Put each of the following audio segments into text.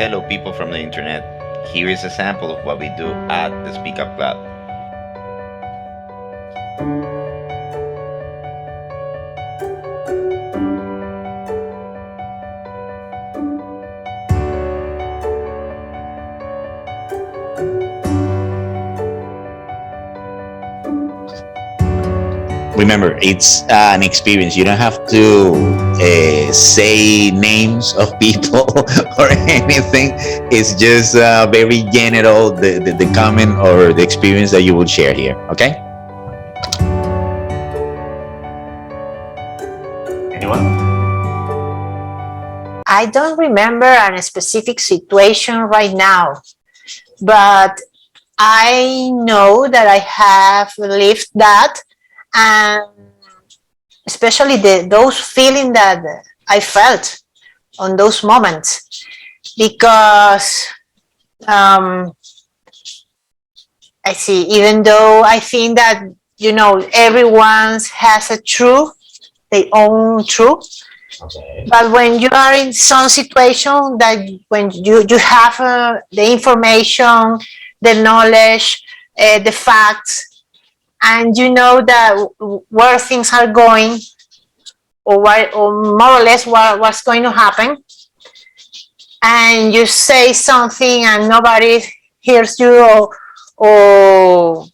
Hello, people from the internet. Here is a sample of what we do at the Speak Up Club. Remember, it's an experience. You don't have to say names of people or anything. It's just very general, the comment or the experience that you will share here. Okay? Anyone? I don't remember a specific situation right now, but I know that I have lived that, and especially those feeling that I felt on those moments, because I see, even though I think that, everyone has a truth, their own truth. Okay. But when you are in some situation that when you have the information, the knowledge, the facts, and you know that where things are going, or more or less what's going to happen, and you say something and nobody hears you, or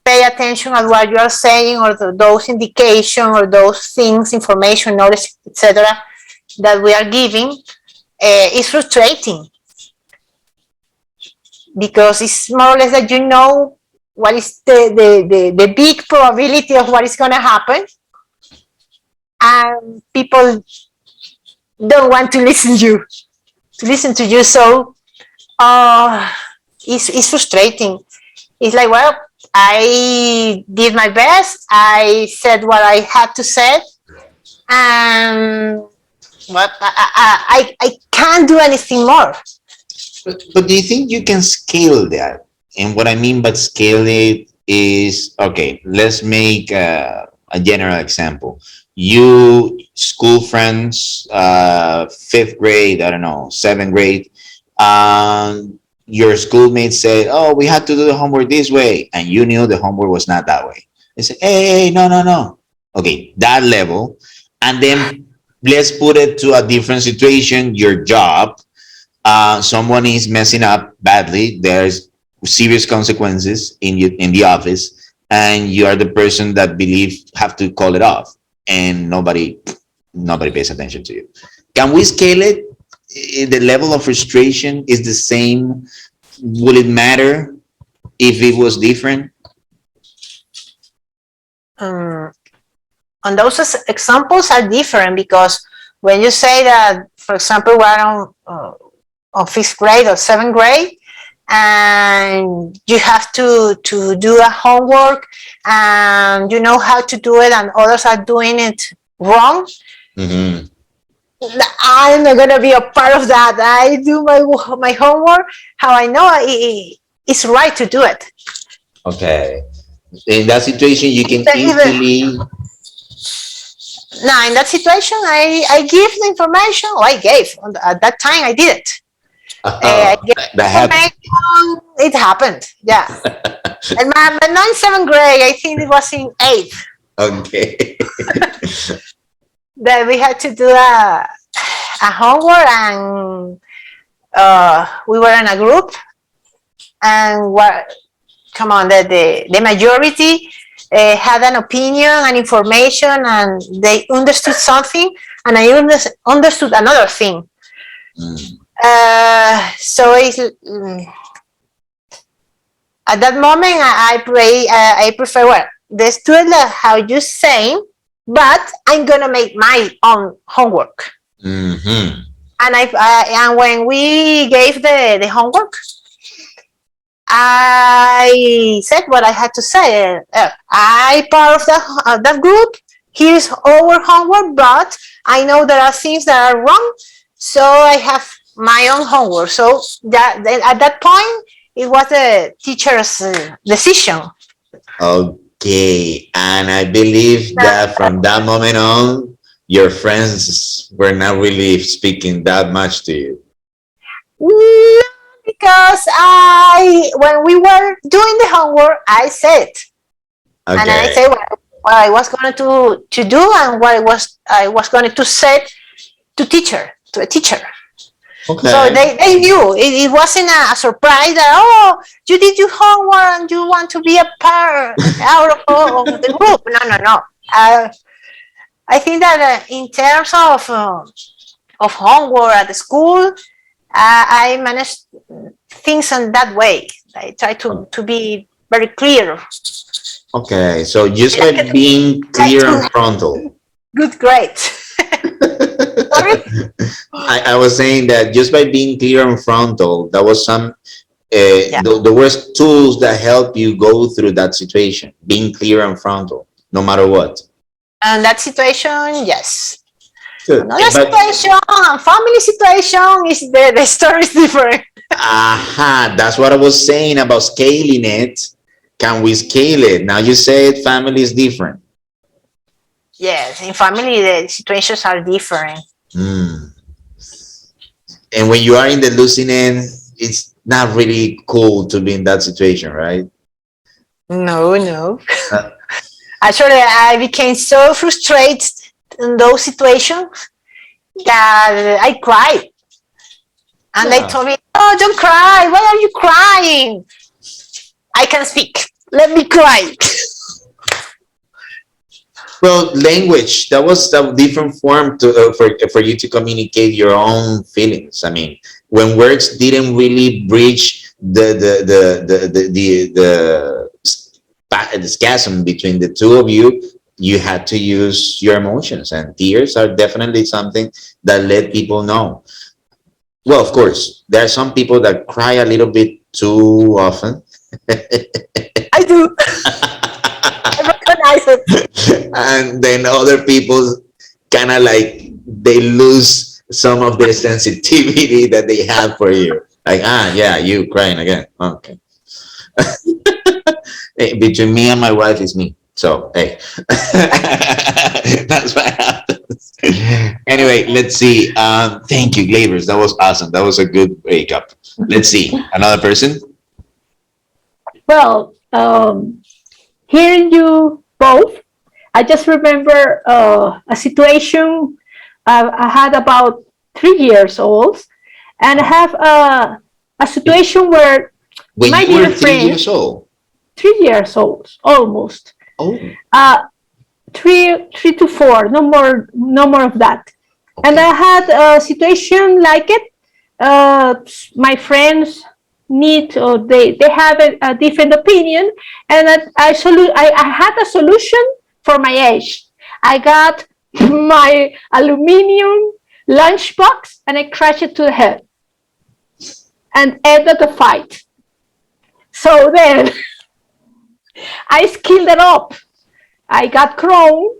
pay attention at what you are saying, or those indications or those things, information, knowledge, etc., that we are giving, is frustrating, because it's more or less that what is the big probability of what is going to happen, and people don't want to listen to you. So it's frustrating. It's like, well, I did my best. I said what I had to say, and what I can't do anything more. But do you think you can scale that? And what I mean by scale it is, okay, let's make a general example. You school friends, fifth grade, I don't know, seventh grade, your schoolmates said, oh, we had to do the homework this way, and you knew the homework was not that way. They said, hey, no. Okay, that level. And then let's put it to a different situation, your job. Someone is messing up badly. There's serious consequences in the office, and you are the person that have to call it off, and nobody pays attention to you. Can we scale it? The level of frustration is the same. Will it matter if it was different? On those examples are different, because when you say that, for example, we're on fifth grade or seventh grade, and you have to do a homework, and you know how to do it, and others are doing it wrong. Mm-hmm. I'm not going to be a part of that. I do my homework how I know it's right to do it. Okay. In that situation, you can easily... Now, in that situation, I give the information. I gave. At that time, I did it. I gave it happened. Yeah. And but not in seventh grade. I think it was in eighth. Okay. That we had to do a homework, and we were in a group, and the majority had an opinion and information, and they understood something, and I understood another thing. So at that moment, I prefer, well, let's do it how you saying, but I'm gonna make my own homework. Mm-hmm. And when we gave the homework, I said what I had to say. I part of that group. Here's our homework, but I know there are things that are wrong, so I have my own homework. So at that point, it was the teacher's decision. Okay, and I believe that from that moment on, your friends were not really speaking that much to you. No, because when we were doing the homework, I said, and I Okay. said what I was going to do and what I was going to say to a teacher. So Okay. they knew it wasn't a surprise that, oh, you did your homework and you want to be a part out of the group. No, no, no. I think that in terms of homework at the school, I manage things in that way. I try to be very clear. Okay. So just by Like, being like clear to and frontal. good grades. Sorry? I was saying that just by being clear and frontal, that was some Yeah. the worst tools that help you go through that situation. Being clear and frontal, no matter what. And that situation, yes. Good. Another But situation, family situation is the story is different. aha, that's what I was saying about scaling it. Can we scale it? Now you said family is different. Yes, in family the situations are different. Mm. And when you are in the losing end, it's not really cool to be in that situation, right? No, no. Uh, Actually, I became so frustrated in those situations that I cried. And they yeah. told me, oh, don't cry. Why are you crying? I can speak. Let me cry. Well, language, that was a different form to for you to communicate your own feelings. I mean, when words didn't really bridge the schism between the two of you, you had to use your emotions, and tears are definitely something that let people know. Well, of course, there are some people that cry a little bit too often. I do. I recognize it. And then other people kind of like they lose some of their sensitivity that they have for you, like, ah, yeah, you crying again, okay. Hey, between me and my wife is me, so hey. That's what happens. Anyway, let's see. Thank you, Gleibers, that was awesome, that was a good breakup. Let's see another person. Well, hearing you both, I just remember a situation I had about 3 years old, and I have a situation where When my you were dear 3 years friend, old. 3 years old, almost, Oh, uh, three to four, no more of that. And okay. I had a situation like it. My friends need, or they have a different opinion, and I had a solution for my age. I got my aluminum lunchbox and I crashed it to the head and ended the fight. So then I skilled it up. I got grown.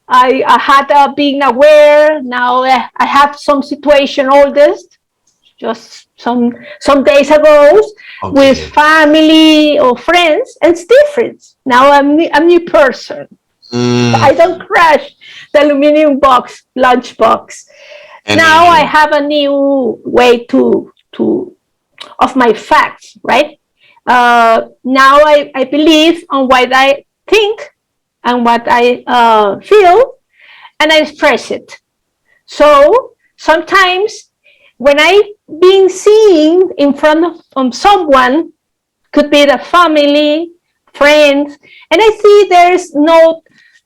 I had being aware. Now I have some situation, all this just some days ago, with Okay. family or friends, and it's different. Now I'm a new person. Mm, I don't crash the aluminum box, lunch box. and Now I then, have a new way to of my facts, right? Now I believe on what I think and what I feel, and I express it. So sometimes when I being seen in front of someone, could be the family, friends, and I see there's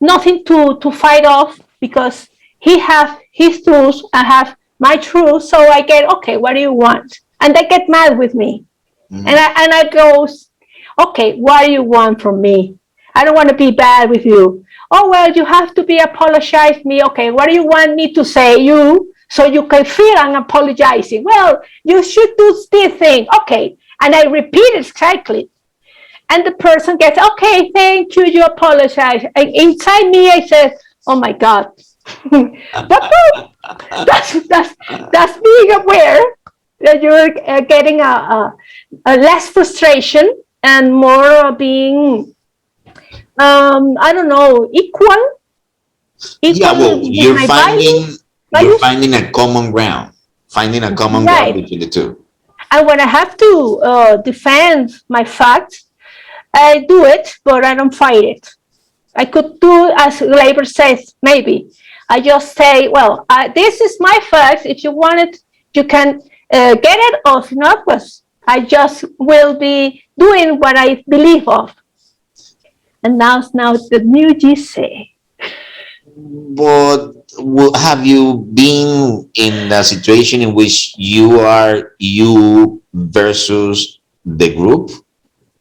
nothing to fight off because he has his truths, I have my truths, so I get, okay, what do you want? And they get mad with me. mm, And I goes, okay, what do you want from me? I don't want to be bad with you. Oh well, you have to be apologize me. Okay, what do you want me to say you so you can feel I'm apologizing? Well, you should do this thing. Okay. And I repeat it exactly. And the person gets, okay, thank you, you apologize. And inside me I said, oh my God. But no, that's being aware that you're getting a less frustration and more being I don't know, yeah, well, equal with my you're values. finding a common ground, finding a common ground Right. between the two. And when I have to defend my facts, I do it, but I don't fight it. I could do as Gleibers says, maybe. I just say, well, this is my facts. If you want it, you can get it, or if not, well, I just will be doing what I believe of. And now the new Gizeh. But have you been in a situation in which you are you versus the group?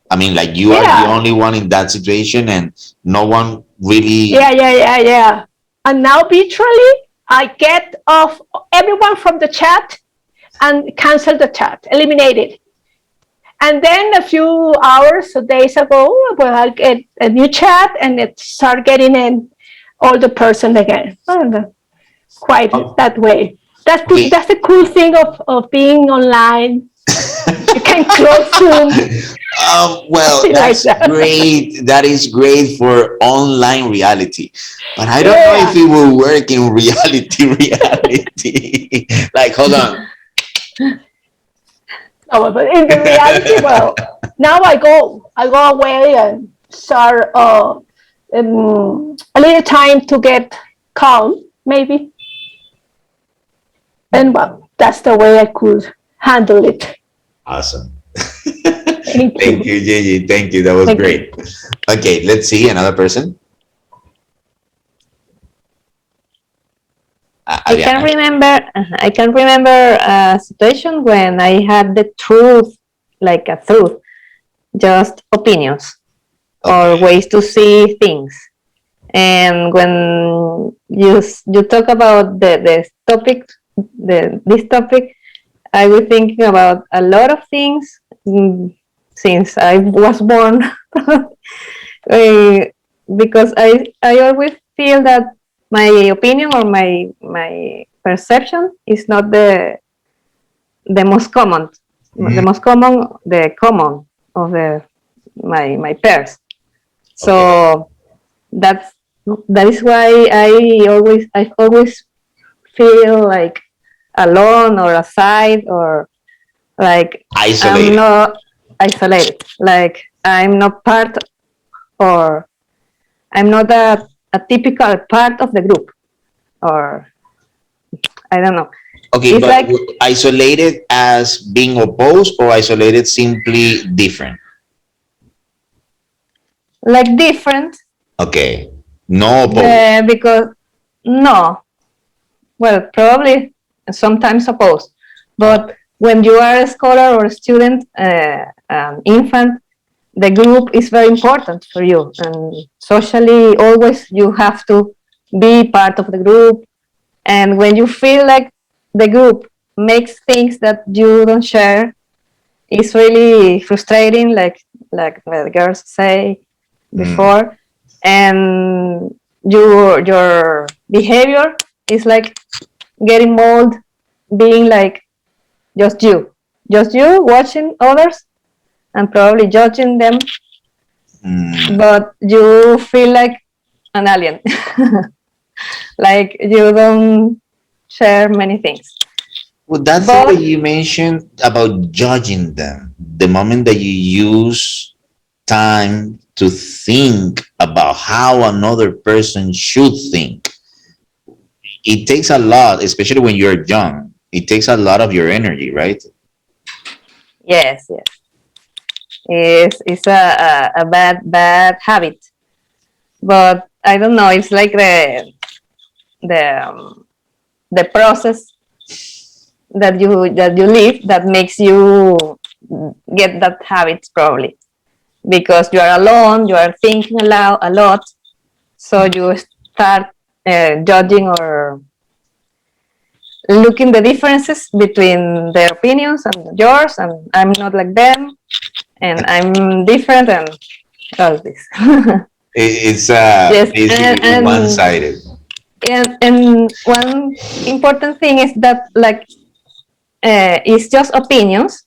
I mean, like you are the only one in that situation and no one really. Yeah. And now virtually, I get off everyone from the chat and cancel the chat, eliminate it. And then a few hours or days ago, well, I'll get a new chat and it start getting in all the person again. I don't know, quite that way. That's the cool thing of being online. You can close Zoom. Well, that's like great. That is great for online reality, but I don't know if it will work in reality. Like, hold on. No, but in the reality, well, now I go away and start a little time to get calm, maybe. And well, that's the way I could handle it. Awesome. Thank you, Gigi. Thank you. That was great. Okay, let's see another person. I can remember a situation when I had the truth, like a truth, just opinions or ways to see things. And when you talk about this topic, I was thinking about a lot of things since I was born, because I always feel that my opinion or my perception is not the most common, the common of my peers. So that is why I always feel like alone or aside or like isolated. I'm not isolated. Like I'm not part or I'm not a typical part of the group, or I don't know. Okay, it's but like isolated as being opposed or isolated simply different? Like different. Okay, no opposed. Because no, well, probably sometimes opposed, but when you are a scholar or a student, infant, the group is very important for you, and socially always you have to be part of the group. And when you feel like the group makes things that you don't share, it's really frustrating, like the girls say before. And your behavior is like getting mold, being like just you watching others and probably judging them, but you feel like an alien. Like you don't share many things. Well, that's what you mentioned about judging them. The moment that you use time to think about how another person should think, it takes a lot, especially when you're young. It takes a lot of your energy, right? Yes. It's a bad habit, but I don't know. It's like the process that you live that makes you get that habit, probably because you are alone, you are thinking aloud a lot, so you start judging or looking the differences between their opinions and yours, and I'm not like them, and I'm different, and all this. It's yes, basically one-sided. And one important thing is that, like, it's just opinions.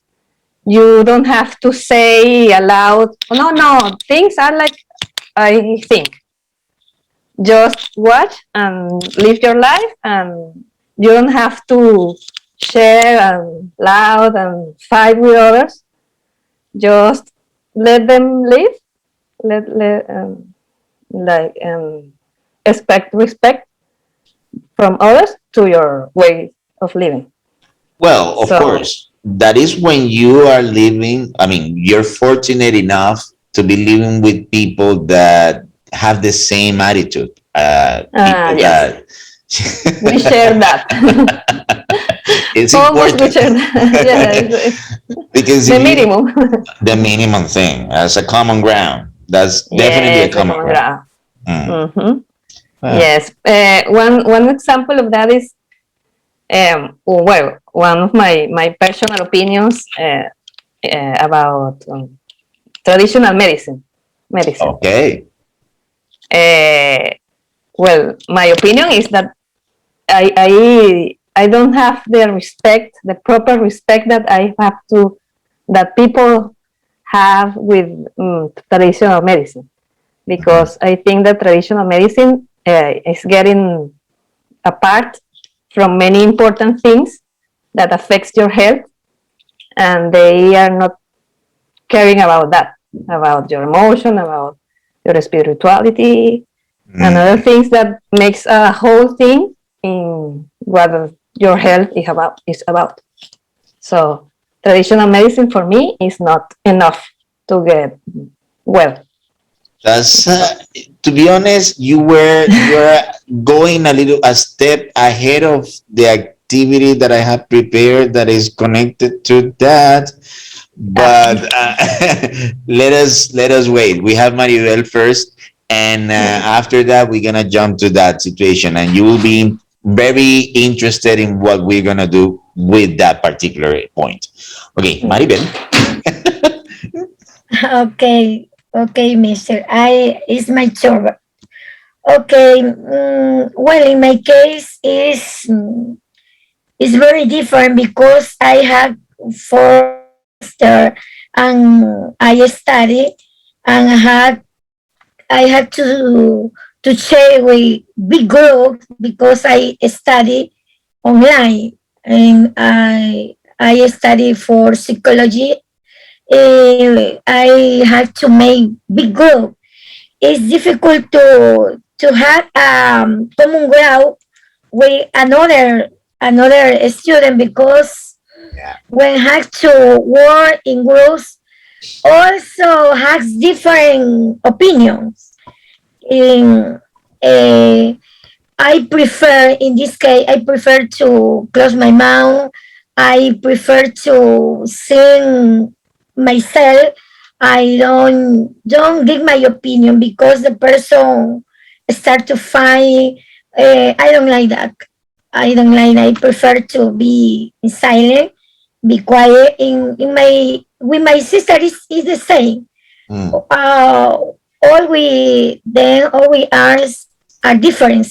You don't have to say aloud, oh, no, things are like I think. Just watch and live your life, and you don't have to share and loud and fight with others. Just let them live. Like expect respect from others to your way of living. Well, of So- course, that is when you are living. I mean, you're fortunate enough to be living with people that have the same attitude. People Yes. that We share that. it's Almost we important share that. Yeah, it's because the if you, minimum. the minimum thing as a common ground. That's definitely a Yes, the common common ground. ground. Mm. Mhm. Wow. Yes. One example of that is well, one of my personal opinions about traditional medicine. Okay. Well, my opinion is that I don't have the respect, the proper respect that I have to that people have with traditional medicine, because I think that traditional medicine is getting apart from many important things that affects your health, and they are not caring about that, about your emotion, about your spirituality, and other things that makes a whole thing in what your health is about. So traditional medicine for me is not enough to get well. That's to be honest, you were going a step ahead of the activity that I have prepared that is connected to that. But let us wait. We have Maribel first, and after that, we're gonna jump to that situation, and you will be very interested in what we're gonna do with that particular point. Okay, Maribel. Okay, okay, Mister. It's my turn. Okay. Well, in my case, is very different because I have 4 semester and I study and I had to share with big group because I study online and I study for psychology. I had to make big group. It's difficult to have common ground with another student because when have to work in groups also has different opinions. In I prefer in this case I prefer to close my mouth. I prefer to sing myself. I don't give my opinion because the person start to fight. I don't like that. I don't like that. I prefer to be silent, be quiet. In my with my sister is the same. Mm. All we are different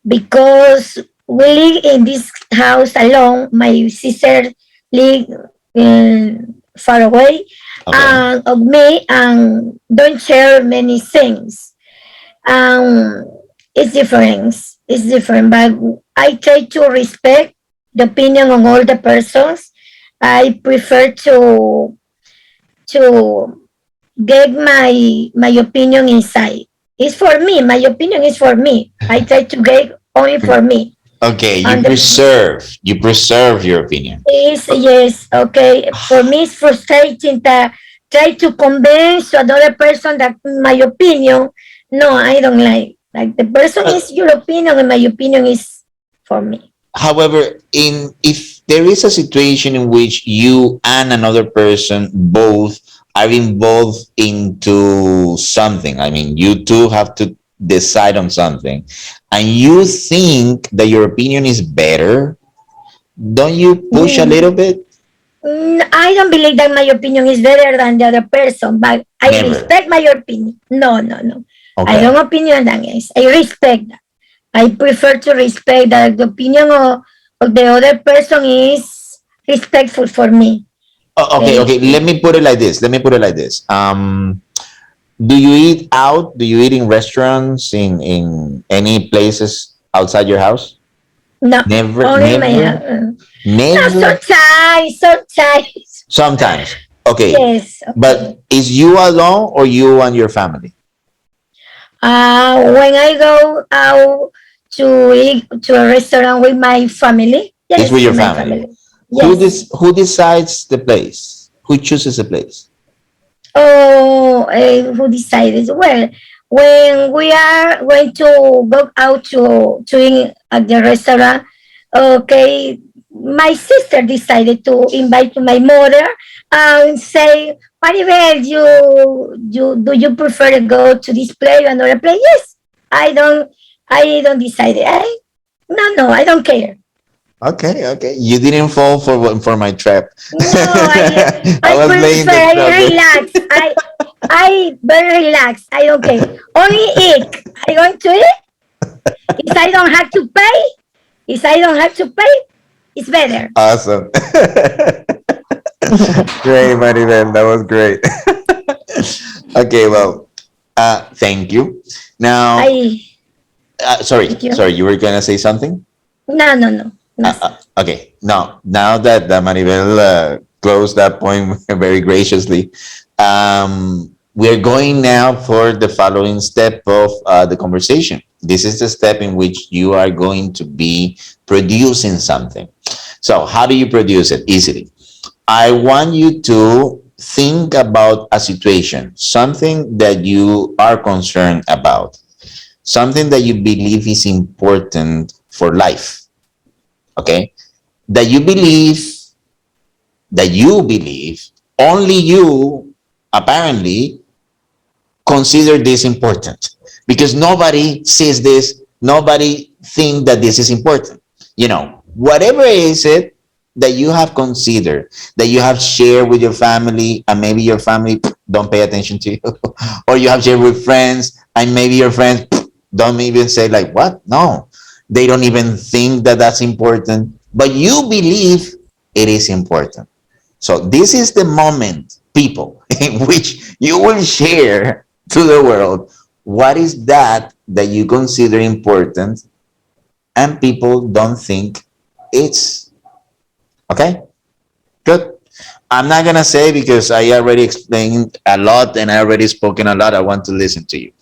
because we live in this house alone. My sister live far away Okay. of me and don't share many things. Um, it's different. It's different, but I try to respect the opinion of all the persons. I prefer to get my opinion inside. It's for me. My opinion is for me. I try to get only for me. Okay, you And preserve your opinion. is yes, okay. For me, it's frustrating to try to convince another person that my opinion. No, I don't like the person is your opinion, and my opinion is for me. However, in if there is a situation in which you and another person both are involved into something, I mean, you two have to decide on something, and you think that your opinion is better, don't you push a little bit? I don't believe that my opinion is better than the other person, but I Never. respect my opinion. No, no, no. I Okay. don't opinion that is. I respect that. I prefer to respect that the opinion of the other person is respectful for me. Okay, okay. Let me put it like this. Do you eat out? Do you eat in restaurants in any places outside your house? No, Never, only my never, husband. No, never. sometimes. Sometimes. Okay. Yes. But is you alone or you and your family? When I go out to eat to a restaurant with my family, It's yes, with your with my family. family. Yes. Who decides the place? Who chooses the place? Oh, who decided? Well, when we are going to go out to eat at the restaurant, okay, my sister decided to invite my mother and say, Maribel, you do you prefer to go to this place or another place? Yes, I don't decide. No, I don't care. Okay, okay. You didn't fall for my trap. No, I I was laying prefer the I trap there. relax. I very relaxed. I don't care. Only eat. I going to eat. If I don't have to pay, if I don't have to pay, it's better. Awesome. Great, Maribel. That was great. Okay, well, thank you. Now, I sorry, thank you. sorry, you were gonna say something? No, nothing. Okay, now that Maribel closed that point very graciously, we're going now for the following step of the conversation. This is the step in which you are going to be producing something. So, how do you produce it? Easily. I want you to think about a situation, something that you are concerned about, something that you believe is important for life. Okay, that you believe only you apparently consider this important, because nobody sees this, nobody think that this is important. Whatever is it that you have considered, that you have shared with your family, and maybe your family don't pay attention to you, or you have shared with friends and maybe your friends don't even say like, what? No, they don't even think that that's important, but you believe it is important. So this is the moment, people, in which you will share to the world what is that you consider important, and people don't think it's okay. Good. I'm not gonna say, because I already explained a lot and I already spoken a lot. I want to listen to you.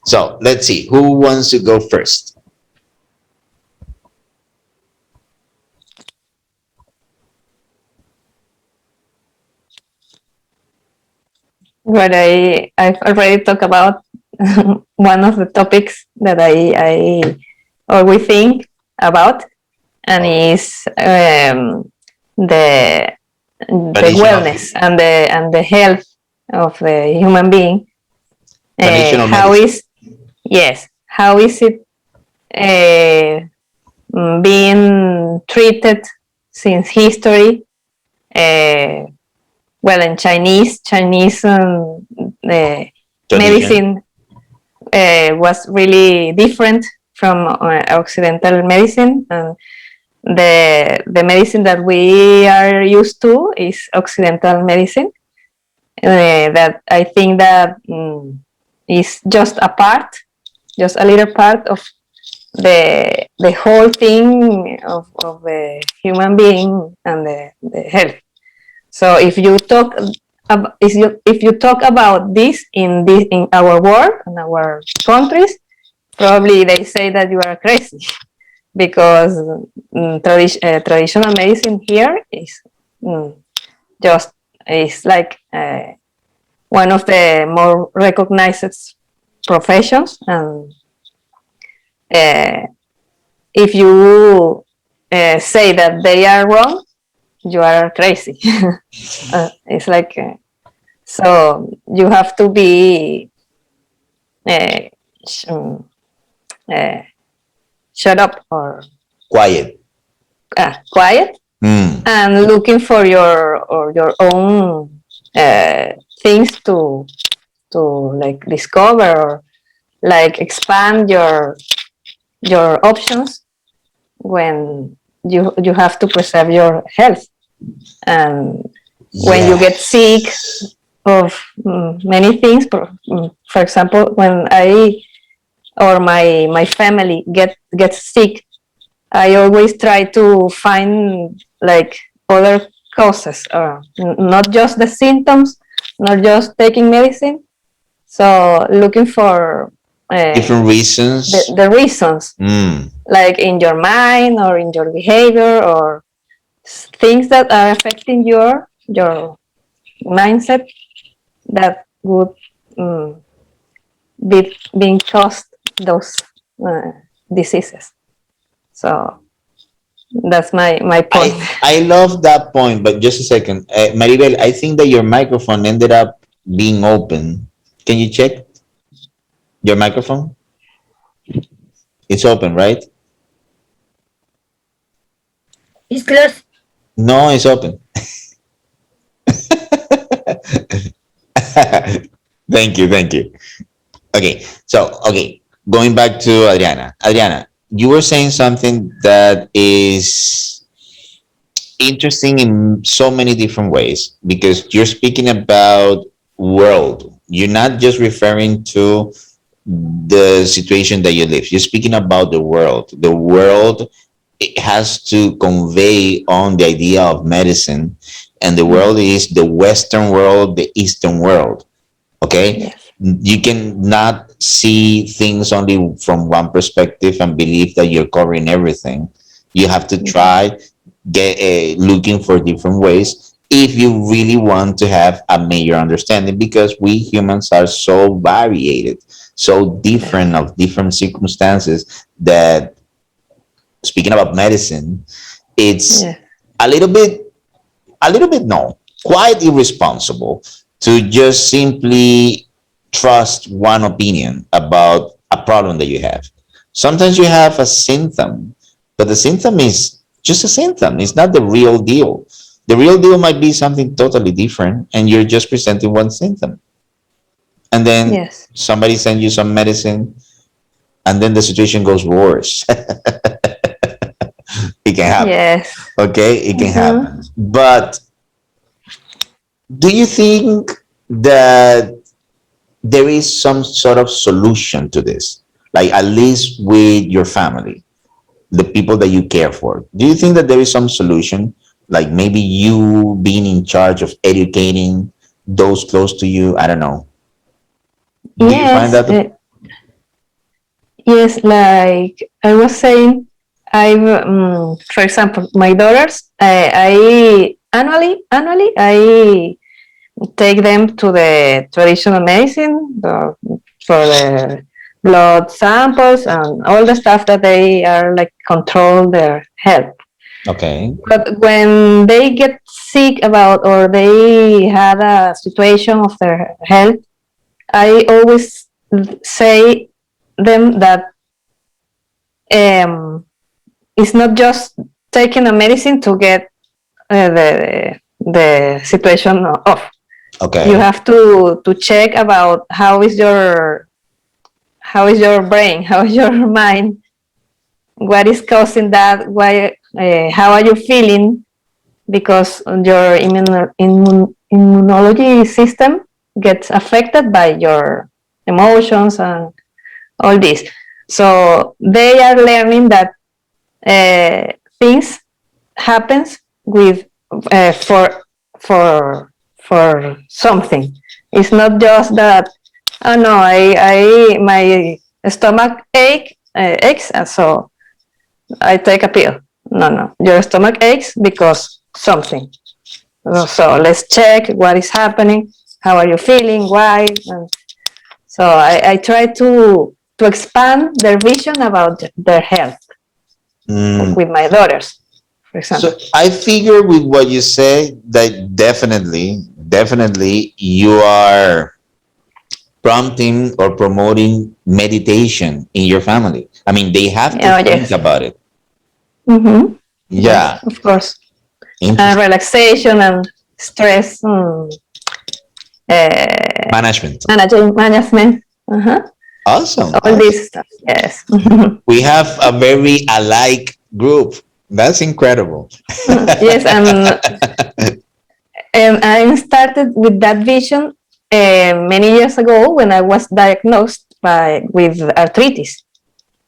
So let's see who wants to go first. What I've already talked about one of the topics that I or we think about, and is the wellness and the health of the human being. Traditional How medicine. is yes? How is it being treated since history? Well, in Chinese medicine was really different from Occidental medicine, and the medicine that we are used to is Occidental medicine. That I think that is just a little part of the whole thing of the human being and the health. So if you talk about this in our world and our countries, probably they say that you are crazy, because traditional medicine here is just is like one of the more recognized professions, and if you say that they are wrong, you are crazy. It's like so you have to be shut up or Quiet. quiet, and looking for your own things to like discover, or like expand your options when you have to preserve your health. And when you get sick of many things, for example, when I or my family gets sick, I always try to find like other causes, not just the symptoms, not just taking medicine. So looking for Different reasons. the reasons, Mm. like in your mind or in your behavior or things that are affecting your mindset that would be being caused those diseases. So that's my point. I love that point, but just a second. Maribel, I think that your microphone ended up being open. Can you check your microphone? It's open, right? It's closed. No, it's open. Thank you, thank you. Okay, so going back to Adriana. Adriana, you were saying something that is interesting in so many different ways because you're speaking about world. You're not just referring to the situation that you live. You're speaking about the world. The world, it has to convey on the idea of medicine, and the world is the Western world, the Eastern world. Okay, Yes. you can not see things only from one perspective and believe that you're covering everything. You have to try looking for different ways if you really want to have a major understanding, because we humans are so variated, so different of different circumstances, that speaking about medicine, it's Yeah. a little bit no, quite irresponsible to just simply trust one opinion about a problem that you have. Sometimes you have a symptom, but the symptom is just a symptom. It's not the real deal. The real deal might be something totally different, and you're just presenting one symptom. And then Yes. somebody sends you some medicine, and then the situation goes worse. It can happen. Yes. Okay, it can Mhm. happen. But do you think that there is some sort of solution to this, like at least with your family, the people that you care for? Do you think that there is some solution, like maybe you being in charge of educating those close to you? I don't know. Do you find Yes. that? Yes. Like I was saying, for example, my daughters, I annually I take them to the traditional medicine for the blood samples and all the stuff that they are like control their health. Okay. But when they get sick about or they had a situation of their health, I always say them that it's not just taking a medicine to get the situation off. Okay. You have to check about how is your brain, how is your mind, what is causing that, why, how are you feeling, because your immunology system gets affected by your emotions and all this. So they are learning that things happens with for something. It's not just that, oh no, I my stomach aches, and so I take a pill. No, your stomach aches because something. So let's check what is happening. How are you feeling? Why? And so I try to expand their vision about their health with my daughters, for example. So I figure with what you say that definitely you are prompting or promoting meditation in your family. I mean, they have to Oh think yes. about it. Mm-hmm. Yeah. Yes, of course. Interesting. Relaxation and stress Management. management. Uh-huh. Awesome. All this stuff. Yes. We have a very alike group. That's incredible. Yes, and I started with that vision many years ago when I was diagnosed with arthritis.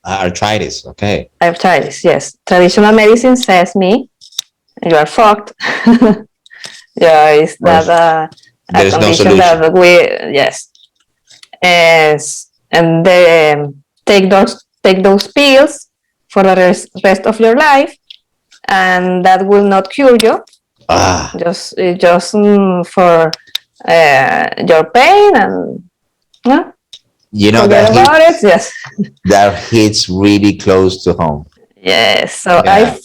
Arthritis. Okay. Arthritis, yes. Traditional medicine says me, you are fucked. Yeah, it's Or that a there's no condition solution. that we, yes. Yes. And then take those pills for the rest of your life, and that will not cure you. Ah, Just for your pain, and you know forget about it. Yes. that hits really close to home. Yes. So Yeah.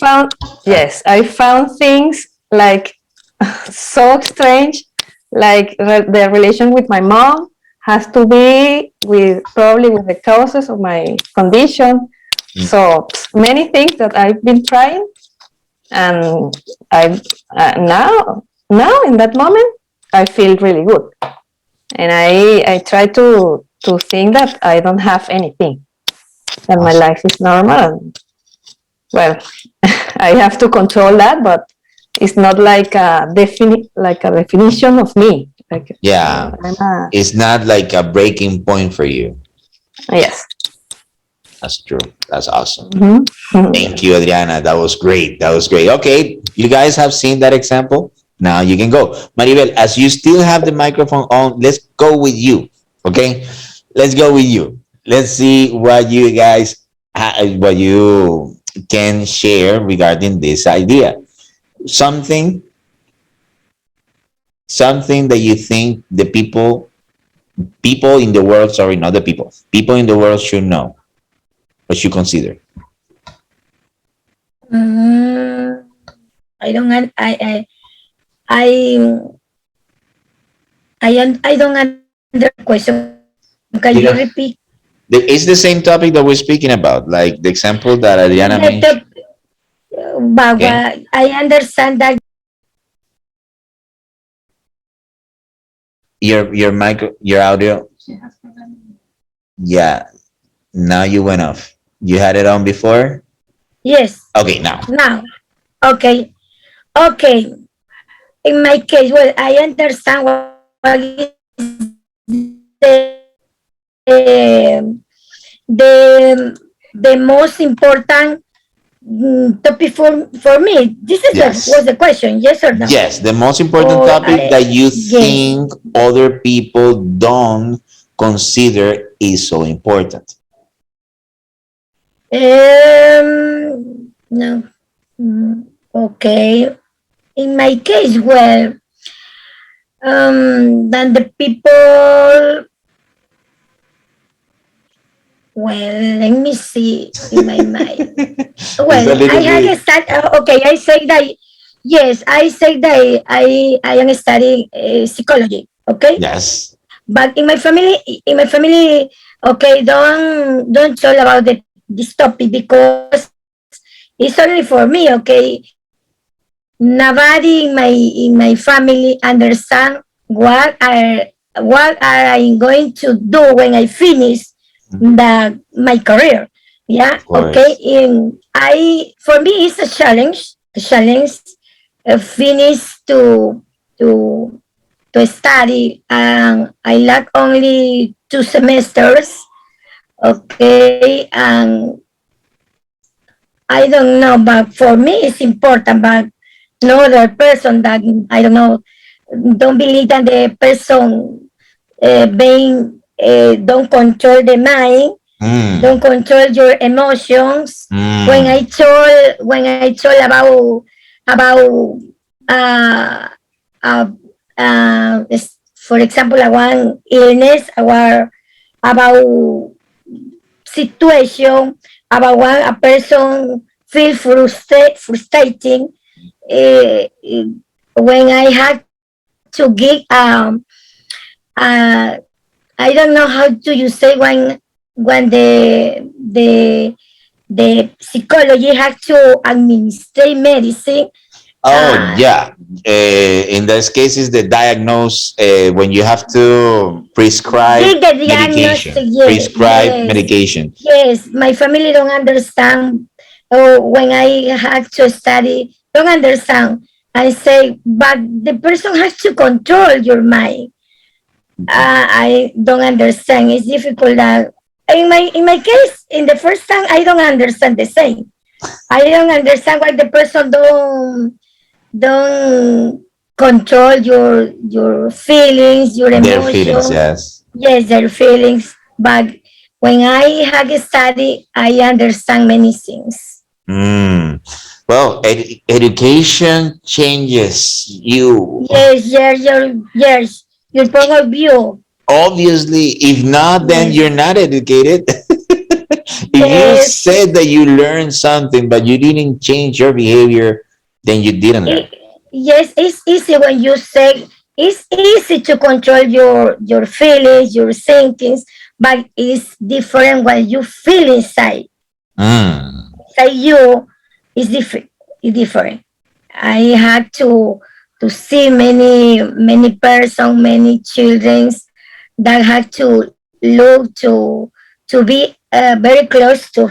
I found things like so strange, like the relation with my mom has to be with probably with the causes of my condition. So many things that I've been trying, and I now in that moment I feel really good, and I try to think that I don't have anything, and my life is normal. And, well, I have to control that, but it's not like a definition of me. Like, Yeah. It's not like a breaking point for you. Yes. That's true. That's awesome. Mm-hmm. Thank you, Adriana. That was great. That was great. Okay, you guys have seen that example. Now you can go. Maribel, as you still have the microphone on, let's go with you. Okay, let's go with you. Let's see what you guys, what you can share regarding this idea. Something, something that you think the people in the world, sorry, not the people in the world should know, or should consider. I don't I don't understand the question. Can you Yeah. repeat? It's the same topic that we're speaking about, like the example that Adriana mentioned. But Okay. I understand that Your audio. Yeah. Now you went off. You had it on before. yes. Okay. Now. Now, okay, okay. In my case, well, I understand what is the most important topic for me. This is was Yes. the question, yes or no? Yes. The most important Or topic that you yes. think other people don't consider is so important. No. Okay. In my case, well, then the people. Well, let me see in my mind. It's a Well, little I had bit. a start. Okay, I say that. Yes, I say that I am studying psychology. Okay, Yes. but in my family, okay, don't talk about this topic because it's only for me. Okay, nobody in my family understand what are I going to do when I finish my career. Yeah. Of Okay. course. For me it's a challenge. A challenge. Finish to to study, and I lack only 2 semesters. Okay, and I don't know, but for me it's important. But no other person that I don't know don't believe that the person being don't control the mind, don't control your emotions. When I told about uh, uh, for example, one illness, about situation, about one a person feel frustrating, uh, when I had to give uh, I don't know how do you say when the psychology had to administer medicine. Oh, yeah. In those cases, the diagnose when you have to prescribe Give the medication. diagnosis. Yes, Prescribe medication. yes. My family don't understand. When I had to study, don't understand. I say, but the person has to control your mind. I don't understand. It's difficult that in my case, in the first time, I don't understand the same. I don't understand why the person don't control your feelings, your Their feelings, emotions. yes. Yes, their feelings. But when I had a study, I understand many things. Mm. Well, education changes you. Yes, yes, your point of view. Obviously, if not, then Yes, you're not educated. If you yes. said that you learned something, but you didn't change your behavior, then you didn't learn. It, yes, it's easy when you say it's easy to control your feelings, your thinkings, but it's different when you feel inside. Mm. Inside you is different. It's different. I had to see many person, many children that had to look to be very close to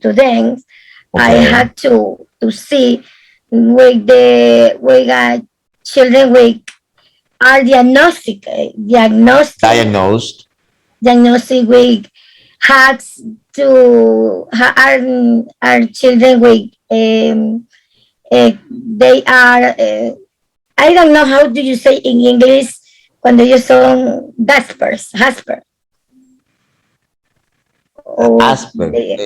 them. I Okay. had to see with children with are Diagnosed. diagnostic with hacks are children with they are I don't know how do you say in English cuando ellos son Hasper or Asperger.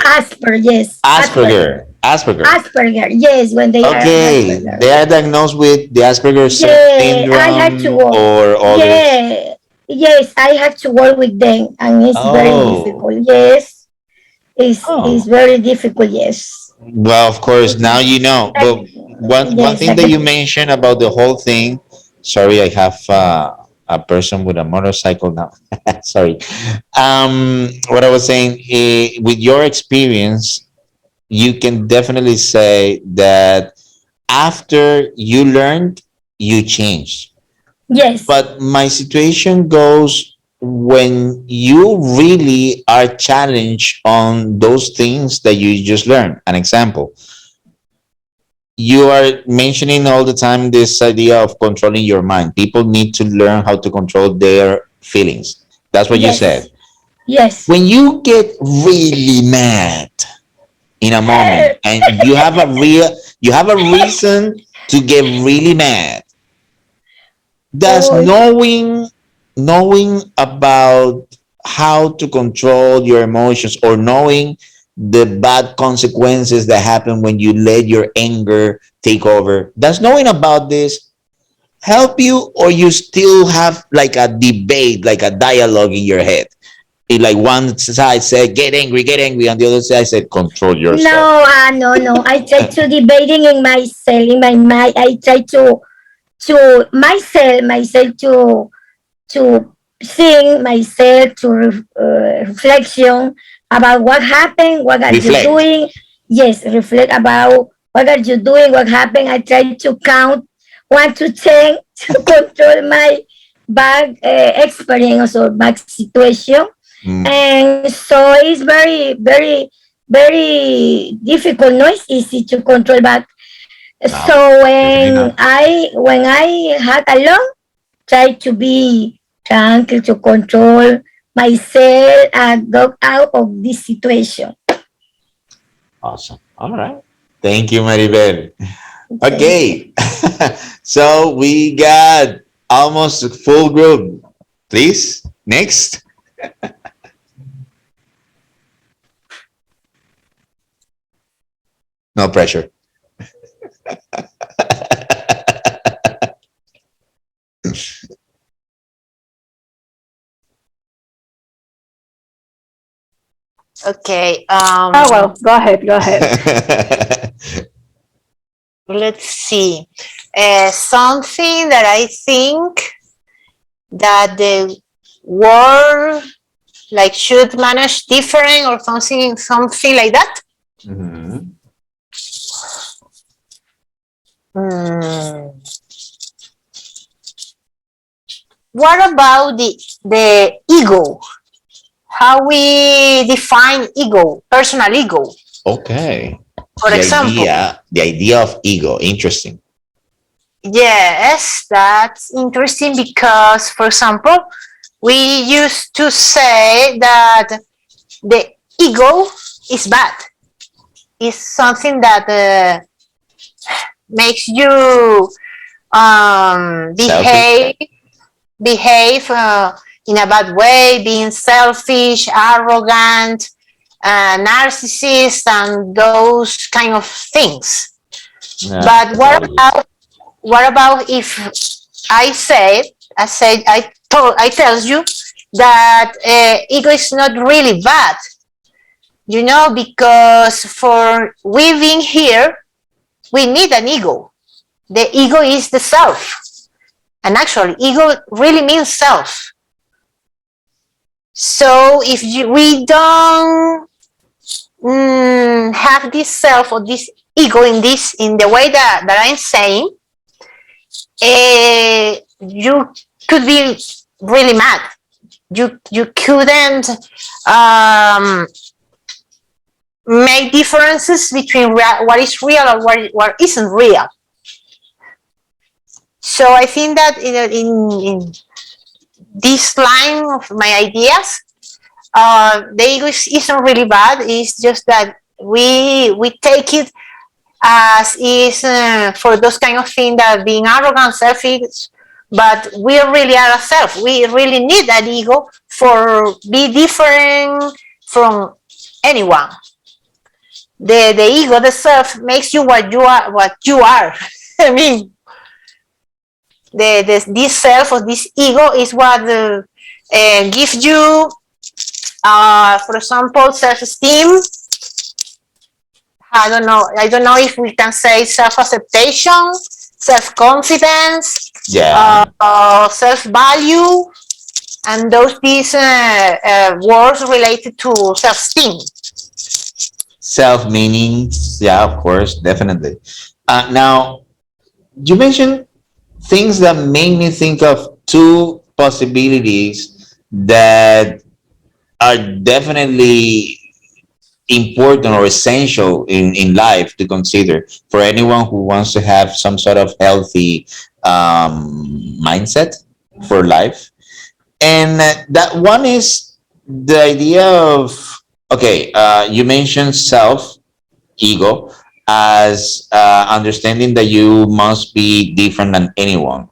Asper, yes, Asperger. Asperger. Asperger, yes, when they are Okay, Asperger. they are diagnosed with the Asperger Yeah, I had to syndrome work. or others. Yeah, yes, I had to work with them, and it's very Oh, difficult. Yes, it's oh. very difficult. Yes, Well, of course, now it's you know. like But one yes, thing like that you mentioned about the whole thing. Sorry, I have a person with a motorcycle now. Sorry. What I was saying, with your experience, you can definitely say that after you learned, you changed. yes, But my situation goes when you really are challenged on those things that you just learned. An example, you are mentioning all the time this idea of controlling your mind. People need to learn how to control their feelings. That's what you yes, said. yes. When you get really mad in a moment and you have a reason to get really mad, does Oh, knowing about how to control your emotions or knowing the bad consequences that happen when you let your anger take over, does knowing about this help you, or you still have like a debate, like a dialogue in your head? Like one side said get angry, and the other side said control yourself. no, no. I try to debating in myself, in my mind. I try to myself to think myself to reflection about what happened, what are you Reflect. doing. Yes, reflect about what are you doing, what happened. I try to count 1 to 10 to control my bad experience or bad situation. Mm, And so it's very difficult. No, it's easy to control, but no, so definitely not. when I had alone, try to be tranquil, to control myself and go out of this situation. Awesome. All right. Thank you, Maribel. Thank you. Okay. So we got almost a full group. Please, next. No pressure. Okay. Oh, well, go ahead, go ahead. Let's see. Something that I think that the world like should manage different or something like that. Mhm. Hmm. What about the ego? How we define ego, personal ego? Okay. For example, The idea of ego, interesting. yes, that's interesting because, for example, we used to say that the ego is bad. It's something that makes you behave in a bad way, being selfish, arrogant, narcissist, and those kind of things. Yeah, But what about if I tell you that ego is not really bad, because for we being here, we need an ego. The ego is the self. And actually, ego really means self. So if we don't have this self or this ego in the way that I'm saying, you could be really mad. You couldn't make differences between what is real and what isn't real. So I think that in this line of my ideas, the ego isn't really bad. It's just that we take it as is for those kind of things that being arrogant, selfish, but we really are a self. We really need that ego for be different from anyone. The ego, the self, makes you what you are. I mean, this self or this ego is what gives you, for example, self-esteem. I don't know if we can say self-acceptation, self-confidence, self-value, and these words related to self-esteem. Self-meanings, yeah, of course, definitely. Now, you mentioned things that make me think of two possibilities that are definitely important or essential in life to consider for anyone who wants to have some sort of healthy mindset for life. And that one is the idea of, okay, you mentioned self, ego, as understanding that you must be different than anyone.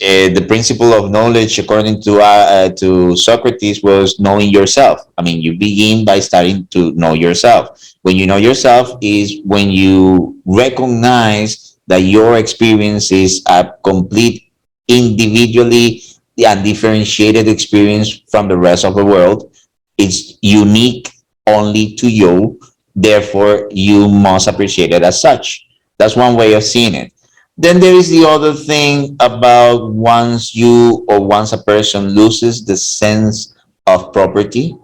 The principle of knowledge, according to Socrates, was knowing yourself. I mean, you begin by starting to know yourself. When you know yourself is when you recognize that your experience is a complete, individually and differentiated experience from the rest of the world. It's unique only to you. Therefore, you must appreciate it as such. That's one way of seeing it. Then there is the other thing about once a person loses the sense of property,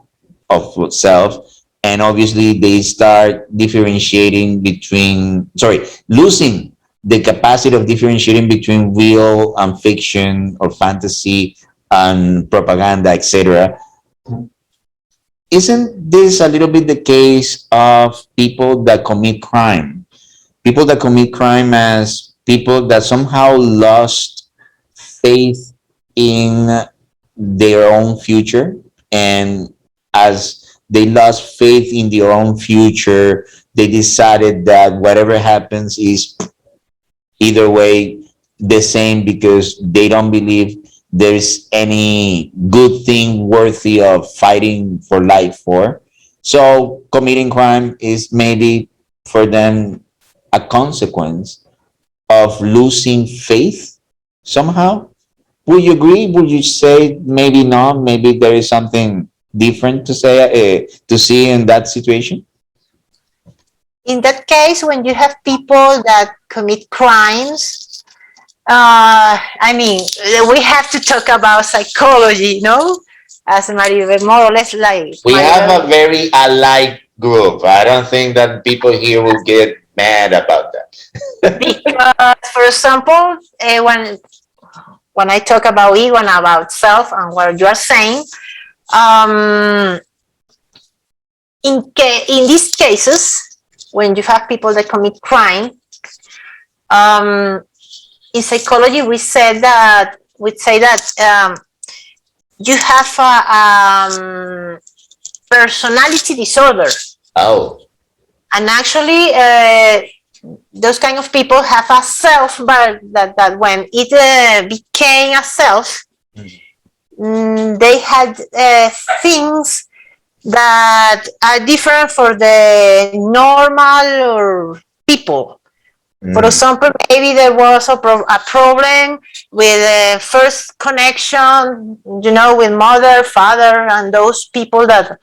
of self, and obviously they start losing the capacity of differentiating between real and fiction or fantasy and propaganda, etc. Isn't this a little bit the case of people that commit crime? People that commit crime as people that somehow lost faith in their own future, and as they lost faith in their own future, they decided that whatever happens is either way the same, because they don't believe there's any good thing worthy of fighting for life for. So committing crime is maybe for them a consequence of losing faith somehow. Would you agree? Would you say maybe not? Maybe there is something different to say to see in that situation? In that case, when you have people that commit crimes, I mean, we have to talk about psychology, as Maribel, more or less like. We Maribel. have a very alike group. I don't think that people here will get mad about that. Because, for example, when I talk about ego and about self and what you are saying, in these cases, when you have people that commit crime, in psychology we said that would say that you have a personality disorder. Oh. And actually, those kind of people have a self, but that when it became a self, they had things that are different for the normal or people. For example, maybe there was a problem with the first connection, with mother, father, and those people that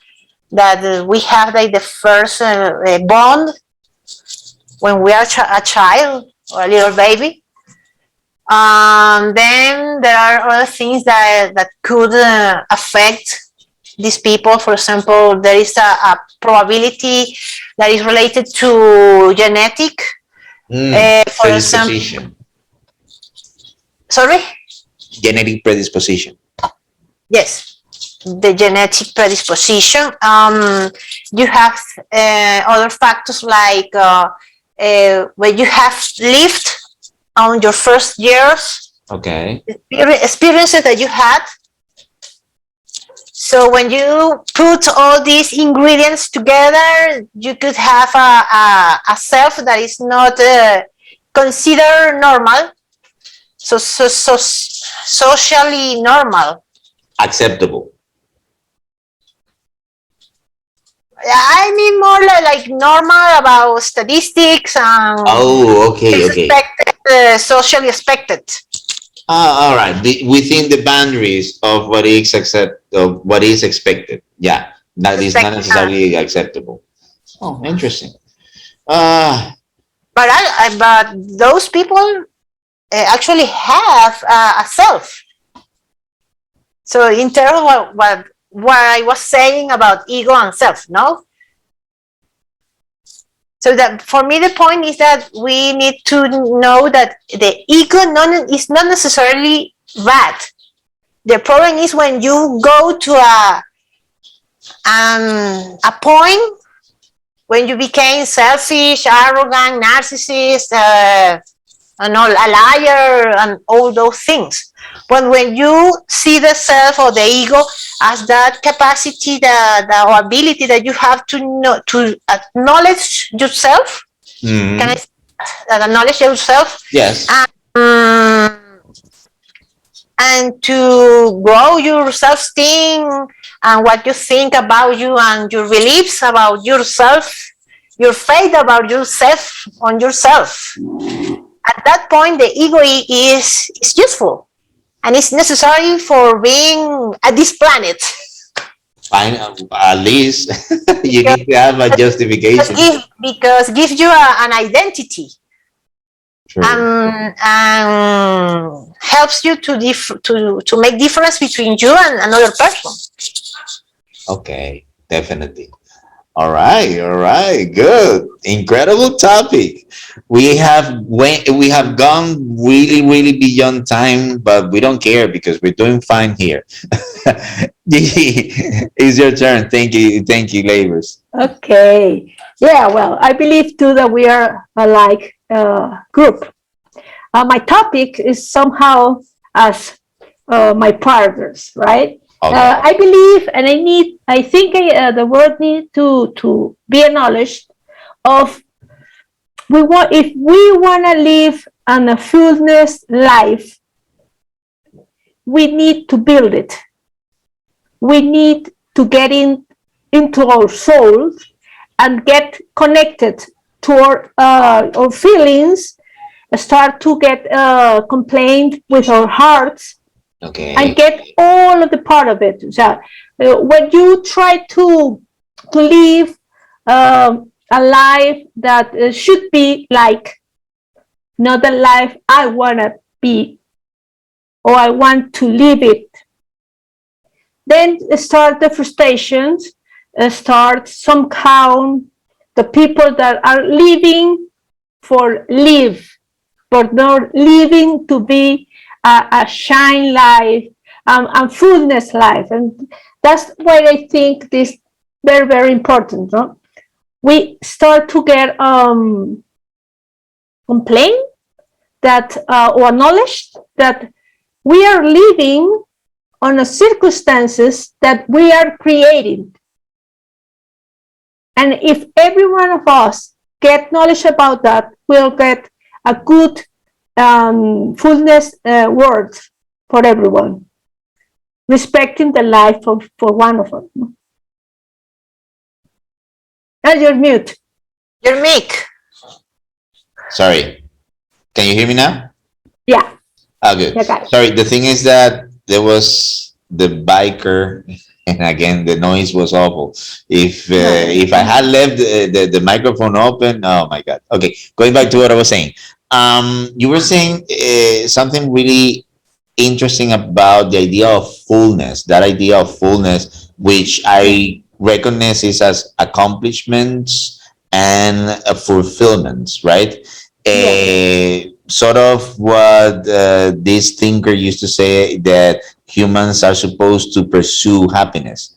we have like the first bond when we are a child or a little baby. Then there are other things that could affect these people. For example, there is a probability that is related to genetic. For Predisposition. example, sorry? Genetic predisposition. Yes, the genetic predisposition. You have other factors like when you have lived on your first years, Okay. experiences that you had. So when you put all these ingredients together, you could have a self that is not considered normal, so socially normal. Acceptable. I mean more like normal about statistics and Okay. expected, socially expected. All right. Within the boundaries of what is expected. Yeah, that is not necessarily acceptable. Oh, interesting. But those people actually have a self. So in terms of what I was saying about ego and self, no? So that for me, the point is that we need to know that the ego is not necessarily bad. The problem is when you go to a point when you became selfish, arrogant, narcissist, a liar, and all those things. But when you see the self or the ego as that capacity, the ability that you have to know, to acknowledge yourself, can I acknowledge yourself? Yes. And to grow your self-esteem and what you think about you and your beliefs about yourself, your faith about yourself on yourself. At that point, the ego is useful and it's necessary for being at this planet. Fine, at least you need to have a justification. Because it gives you an identity. True. And helps you to make difference between you and another person. Okay, definitely. All right, good, incredible topic. We have gone really beyond time, but we don't care because we're doing fine here. It's your turn. Thank you, Gleibers. Okay. Yeah, well, I believe too that we are like group. My topic is somehow as my partners, right? Okay. I believe, and I think the world need to be acknowledged of if we want to live a fullness life, we need to build it. We need to get into our souls and get connected to our feelings, start to get complained with our hearts. Okay. And get all of the part of it. So when you try to live a life that should be like not the life I want to be or I want to live it, then start the frustrations, start somehow the people that are living for live, but not living to be a shine life and fullness life. And that's why I think this very, very important. No? We start to get complain that or acknowledge that we are living on the circumstances that we are creating. And if every one of us get knowledge about that, we'll get a good fullness world for everyone, respecting the life for one of us. And you're mute. Your mic. Sorry. Can you hear me now? Yeah. Oh, good. Okay. Sorry, the thing is that there was the biker, and again, the noise was awful. If I had left the microphone open, oh my God. Okay, going back to what I was saying. You were saying something really interesting about the idea of fullness, that idea of fullness, which I recognize is as accomplishments and fulfillments, right? Sort of what this thinker used to say, that humans are supposed to pursue happiness.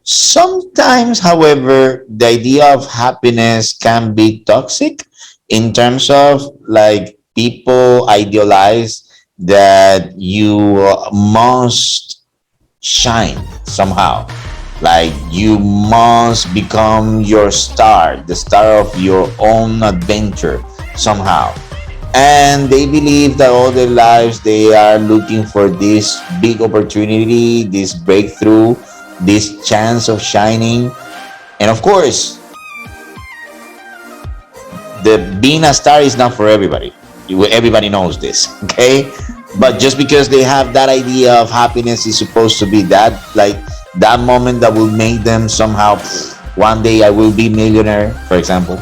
Sometimes, however, the idea of happiness can be toxic in terms of like people idealize that you must shine somehow. Like you must become your star, the star of your own adventure somehow. And they believe that all their lives they are looking for this big opportunity, this breakthrough, this chance of shining. And of course, the being a star is not for everybody. Everybody knows this, okay? But just because they have that idea of happiness is supposed to be that, like that moment that will make them somehow, one day I will be millionaire, for example.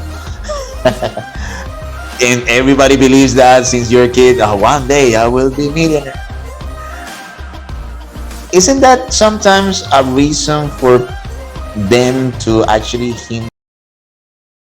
And everybody believes that since you're a kid, oh, one day I will be millionaire. Isn't that sometimes a reason for them to actually hinder